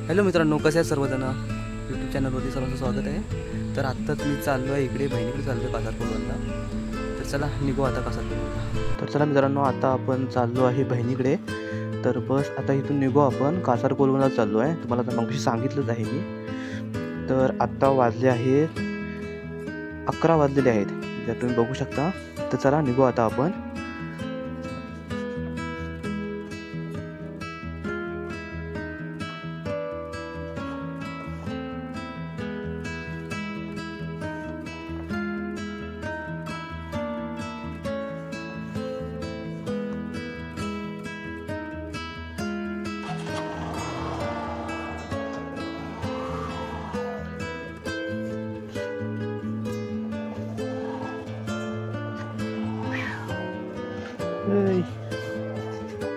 Hello मित्रांनो, कसे आहेत सर्वजण. यूट्यूब चॅनलवरती सर्वांचं स्वागत आहे. तर आत्ताच मी चाललो आहे इकडे बहिणीकडे चाललो आहे कासारकोलवरला. तर चला निघू आता कासारकोलवरला. तर चला मित्रांनो, आता आपण चाललो आहे बहिणीकडे. तर बस आता इथून निघू आपण कासारकोलवरला चाललो आहे. तुम्हाला तर मगाशी सांगितलंच आहे मी. तर आत्ता वाजले आहेत 11 वाजलेले आहेत, जर तुम्ही बघू शकता. तर चला निघू आता आपण.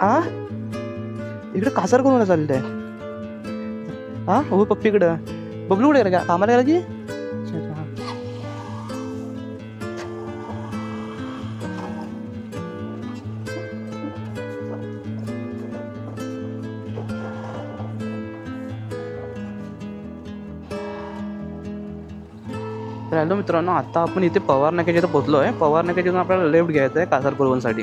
आ इकडे कासारकोलला चालले आहे. हा हो पप्पीकडं. बबलू कुठे गेला? कामाला गेला की. तर हॅलो मित्रांनो, आता आपण इथे पवार नाक्याच्या इथं पोहोचलो आहे. पवार नाक्याच्या आपल्याला लेफ्ट घ्यायचं आहे कासारकोलवनसाठी.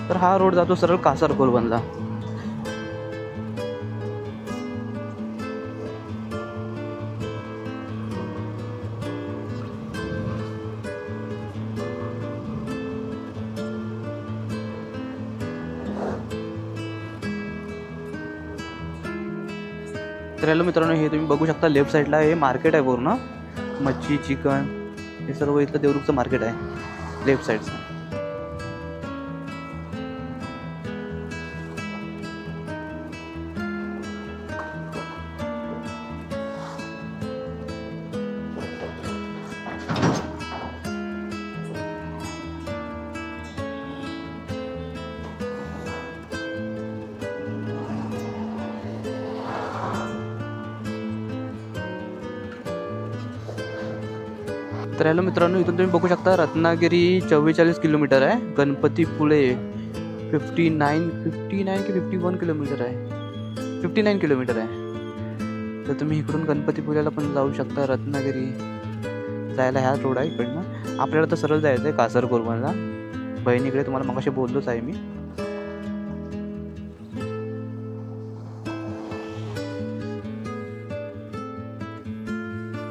तर हा रोड जातो सरळ कासारकोलवनला. तर हॅलो मित्रांनो, हे तुम्ही बघू शकता लेफ्ट साईडला हे मार्केट आहे. पूर्ण मच्छी चिकन हे सर्व इथलं देवरुखचं मार्केट आहे लेफ्ट साईडचं. तर हॅलो मित्रांनो, इथून तुम्ही बघू शकता रत्नागिरी 44 किलोमीटर आहे. गणपतीपुळे 59 की 51 किलोमीटर आहे. 59 किलोमीटर आहे. तर तुम्ही इकडून गणपतीपुळ्याला पण जाऊ शकता. रत्नागिरी जायला ह्या रोड आहे इकडनं. आपल्याला तर सरळ जायचं आहे कासारकोलवनला बहिणीकडे. तुम्हाला मगाशी बोललोच आहे मी.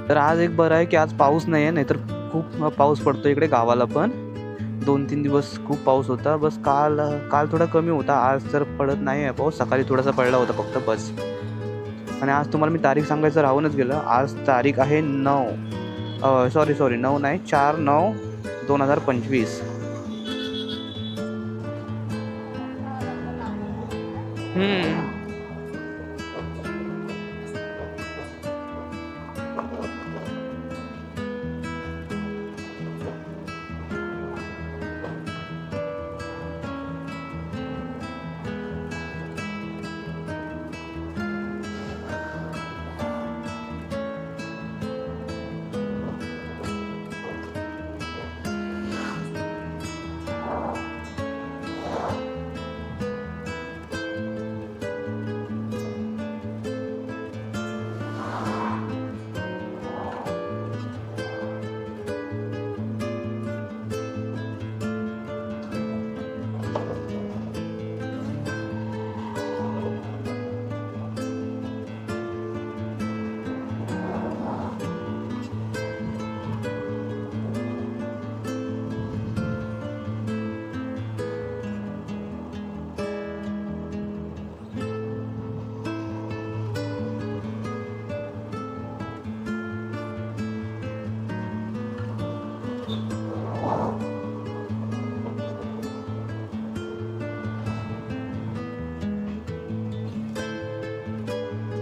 तर आज एक बरं आहे की आज पाऊस नाही आहे, नाहीतर खूप पाऊस पडतो इकडे गावाला पण. 2-3 दिवस खूप पाऊस होता. बस काल थोडा कमी होता. आज तर पडत नाही आहे पाऊस. सकाळी थोडासा पडला होता फक्त बस. आणि आज तुम्हाला मी तारीख सांगायचं राहूनच गेलं. आज तारीख आहे 9 नाही 4/9/2025.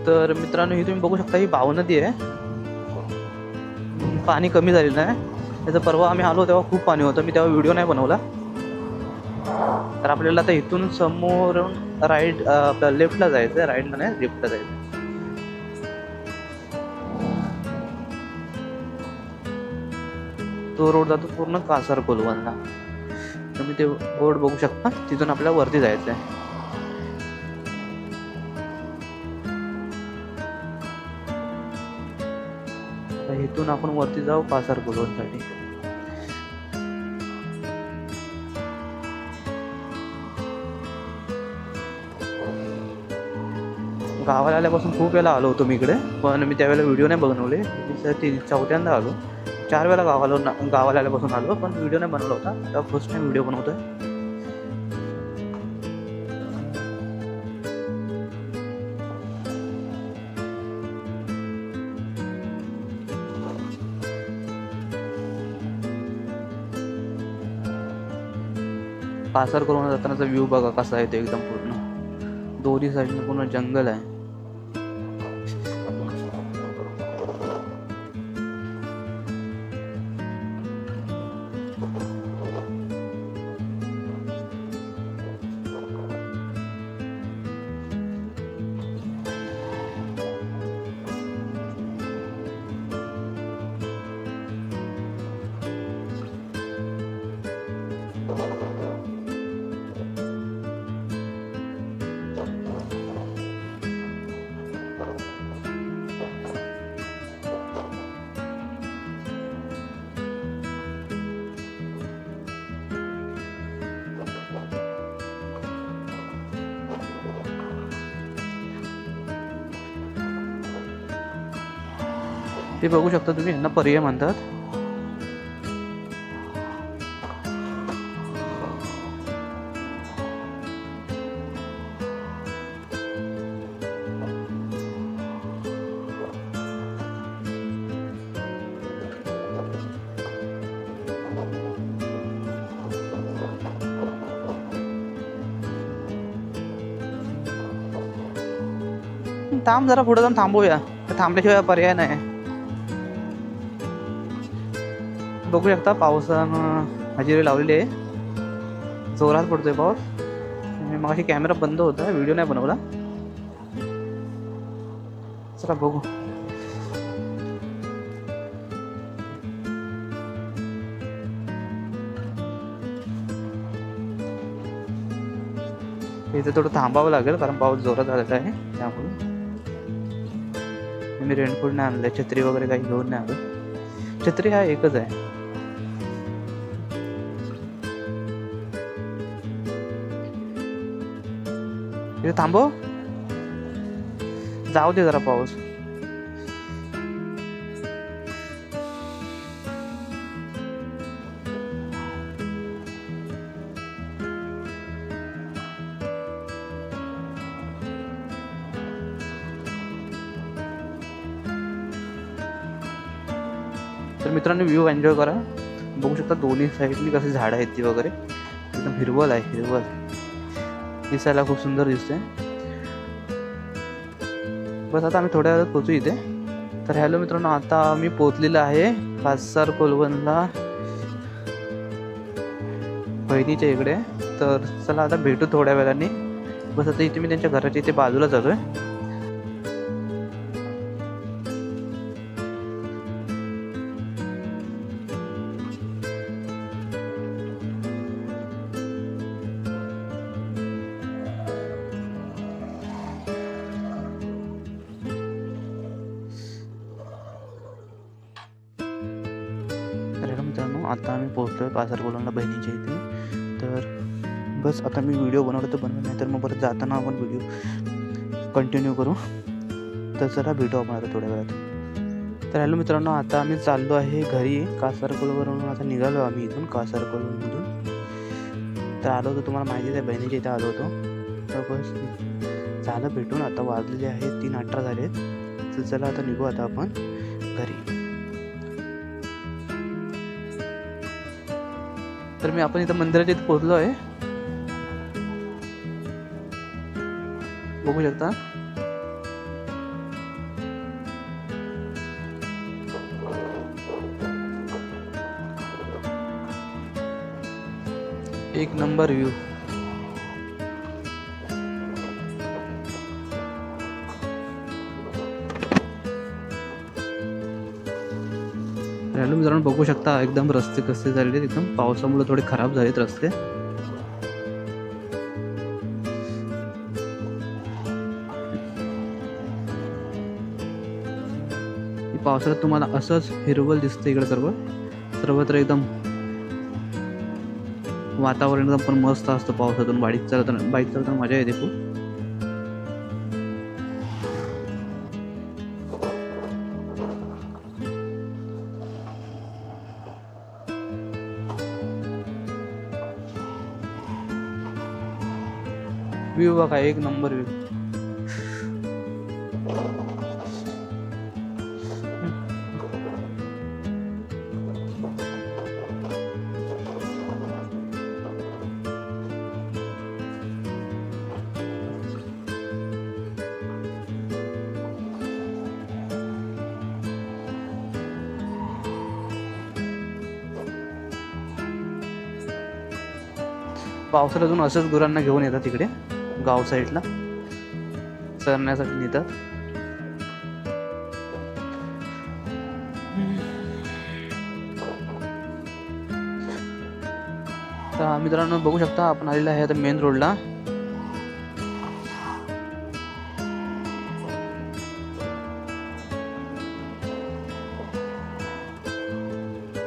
तर मित्रांनो, ही तुम्ही बघू शकता ही भाव नदी आहे. पाणी कमी झालेलं आहे. त्याचं परवा आम्ही आलो तेव्हा खूप पाणी होतं. मी तेव्हा व्हिडिओ नाही बनवला. तर आपल्याला आता इथून समोर राईट आपल्या लेफ्टला जायचं आहे. राईटला नाही, लेफ्टला जायचं. तो रोड जातो पूर्ण कासारकोलवनला. तुम्ही ते बोर्ड बघू शकता, तिथून आपल्याला वरती जायचं आहे. इथून आपण वरती जाऊ कासार कोलवणसाठी. गावाला आल्यापासून खूप वेळा आलो होतो मी इकडे, पण मी त्यावेळेला व्हिडिओ नाही बनवले. चौथ्यांदा आलो. 4 वेळा गावाला आल्यापासून आलो, पण व्हिडिओ नाही बनवला होता. आता फर्स्ट टाइम व्हिडिओ बनवतोय. कासार कोलवण जातानाचा व्ह्यू बघा कसा आहे. ते एकदम पूर्ण दोन्ही साईडने पूर्ण जंगल आहे. ते बघू शकता तुम्ही, यांना पर्याय म्हणतात. थांब जरा, पुढे जाऊन थांबूया. थांबल्याशिवाय पर्याय नाही. बघू शकता पावसानं हजेरी लावलेली आहे. जोरात पडतोय पाऊस. मगाशी कॅमेरा बंद होता, व्हिडिओ नाही बनवला. चला बघू. इथे थोडं थांबावं लागेल, कारण पाऊस जोरात आलेला आहे. त्यामुळे मी रेनकोट नाही आणलंय, छत्री वगैरे काही घेऊन नाही आलो. छत्री हा एकच आहे. इथे थांबव, जाऊ दे जरा पाऊस. तर मित्रांनो व्ह्यू एन्जॉय करा. बघू शकता दोन्ही साईडनी कसे झाडं आहेत ती वगैरे. एकदम हिरवळ आहे, हिरवळ. दिसायला खूप सुंदर दिसते. बस आता आम्ही थोड्या वेळात पोहोचू इथे. तर हॅलो मित्रांनो, आता मी पोहोचलेलो आहे कासार कोलवणला, बहिणीच्या इकडे. तर चला आता भेटू थोड्या वेळाने. बस आता इथे मी त्यांच्या घराच्या इथे बाजूला जातोय. मित्रांनो आता आम्ही पोहोचतोय कासार कोलवणला बहिणीच्या इथे. तर बस आता मी व्हिडिओ बनवलं तर बनवलं, नाही तर मग परत जाताना आपण व्हिडिओ कंटिन्यू करू. तर चला भेटू आपण आता थोड्या वेळात. तर हॅलो मित्रांनो, आता आम्ही चाललो आहे घरी. कासार कोलवणवरून आता निघालो आम्ही इथून कासार कोलवणमधून. तर आलो होतो, तुम्हाला माहितीच आहे, बहिणीच्या इथे आलो होतो. तर बस झालं भेटून. आता वाजलेले आहेत 3:18 झालेत. तर चला आता निघू आता आपण घरी. तर मी आपण इथं मंदिराच्या इथे पोहोचलो आहे. बघू शकता. एक नंबर व्ह्यू. हॅलो मित्रांनो, बघू शकता एकदम रस्ते कसे झालेले, एकदम पावसामुळे थोडे खराब झालेत रस्ते. पावसाळ्यात तुम्हाला असंच हिरवळ दिसतं इकडे सर्वत्र एकदम वातावरण एकदम पण मस्त असतं पावसातून. बाईक चालवताना मजा येते खूप. व्ह्यू बघा, एक नंबर व्ह्यू. पावसाळ्यातून असंच गुरांना घेऊन येतात तिकडे गाव साईडला चरण्यासाठी नेतात. तर मित्रांनो बघू शकता आपण आलेला आहे आता मेन रोडला.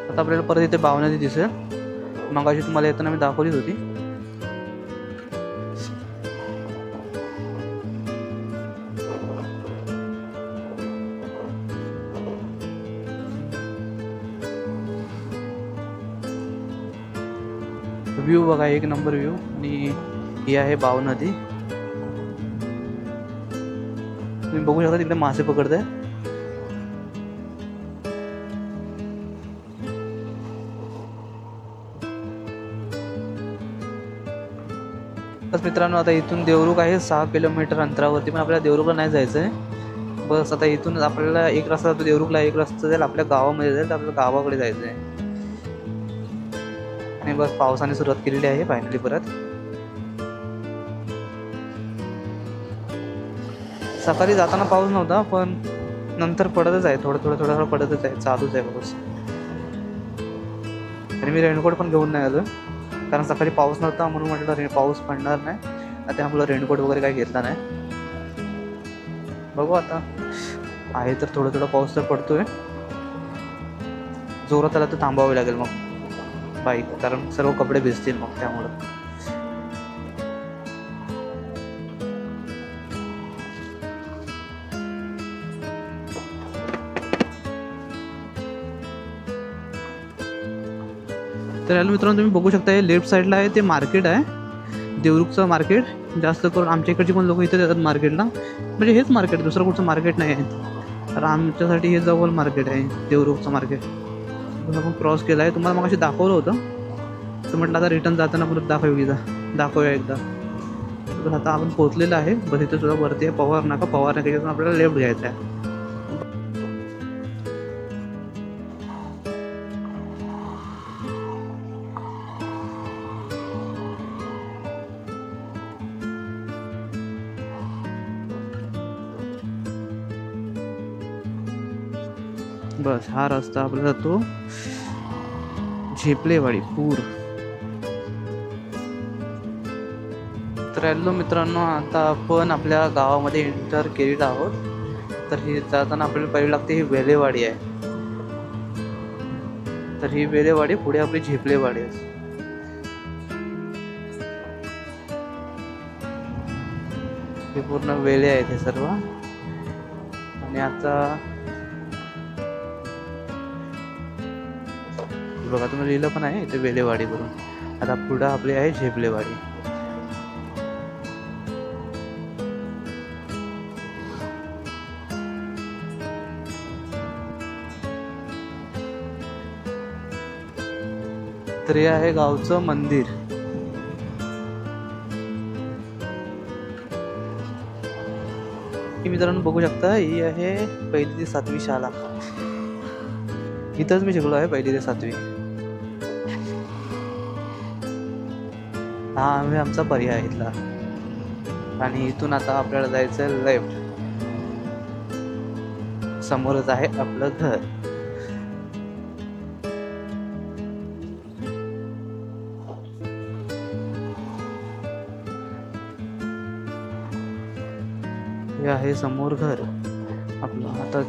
आता आपल्याला परत इथे भाव नदी दिसेल. मगाशी तुम्हाला येताना मी दाखवलीच होती. व्ह्यू बघा, एक नंबर व्ह्यू. आणि ही आहे बाव नदी. तुम्ही बघू शकता तिकडे मासे पकडताय. बस मित्रांनो, आता इथून देवरुख आहे 6 किलोमीटर अंतरावरती, पण आपल्याला देवरुखला नाही जायचं आहे. बस आता इथून आपल्याला एक रस्ता जातो देवरुखला, एक रस्ता जाईल आपल्या गावामध्ये जाईल. तर आपल्याला गावाकडे जायचं आहे. आणि बस पावसाने सुरुवात केलेली आहे फायनली परत. सकाळी जाताना पाऊस नव्हता, पण नंतर पडतच आहे. थोडं पडतच आहे, चालूच आहे पाऊस. आणि मी रेनकोट पण घेऊन नाही आलो, कारण सकाळी पाऊस नव्हता म्हणून म्हटलं पाऊस पडणार नाही. आता आपलं रेनकोट वगैरे काही घेतला नाही. बघू आता आहे तर थोडं पाऊस तर पडतोय. जोरात आला तर थांबावे लागेल मग बाईक, कारण सर्व कपडे भिजतील मग त्यामुळं. तर हॅलो मित्रांनो, तुम्ही बघू शकता हे लेफ्ट साईडला आहे ते मार्केट आहे, देवरुखचं मार्केट. जास्त करून आमच्या इकडची पण लोक इथे येतात मार्केटला. म्हणजे हेच मार्केट, दुसरं कुठचं मार्केट नाही आहे. तर आमच्यासाठी हे जवळ मार्केट आहे देवरुखचं मार्केट. आपण क्रॉस केला आहे, तुम्हाला मग अशी दाखवलं होतं. तर म्हटलं आता रिटर्न जाताना परत दाखवूया एकदा. तर आता आपण पोहोचलेलं आहे. बस इथे सुद्धा वरती आहे पवार नाक्यातून आपल्याला लेफ्ट घ्यायचा आहे. बस हा रस्ता आपला जातो झेपलेवाडी पूर. तर हॅलो मित्रांनो, आता आपण आपल्या गावामध्ये एंटर केलेलो आहोत. तर ही जाताना आपल्याला पहिली लागते ही वेलेवाडी आहे. तर ही वेलेवाडी पुढे आपली झेपलेवाडी आहे. हे पूर्ण वेले आहेत हे सर्व. आणि आता बघा तुम्ही लिहिलं पण आहे इथे वेलेवाडी करून. आता पुढं आपली आहे झेपलेवाडी. तर हे आहे गावचं मंदिर. मित्रांनो बघू शकता ही आहे 1ली ते 7वी शाळा. इथंच मी शिकलो आहे 1ली ते 7वी. हा आम्ही आमचा पर्याय इथला. आणि इथून आता आपल्याला जायचं लेफ्ट. समोरच आहे आपलं घर. हे आहे समोर घर आपलं. आता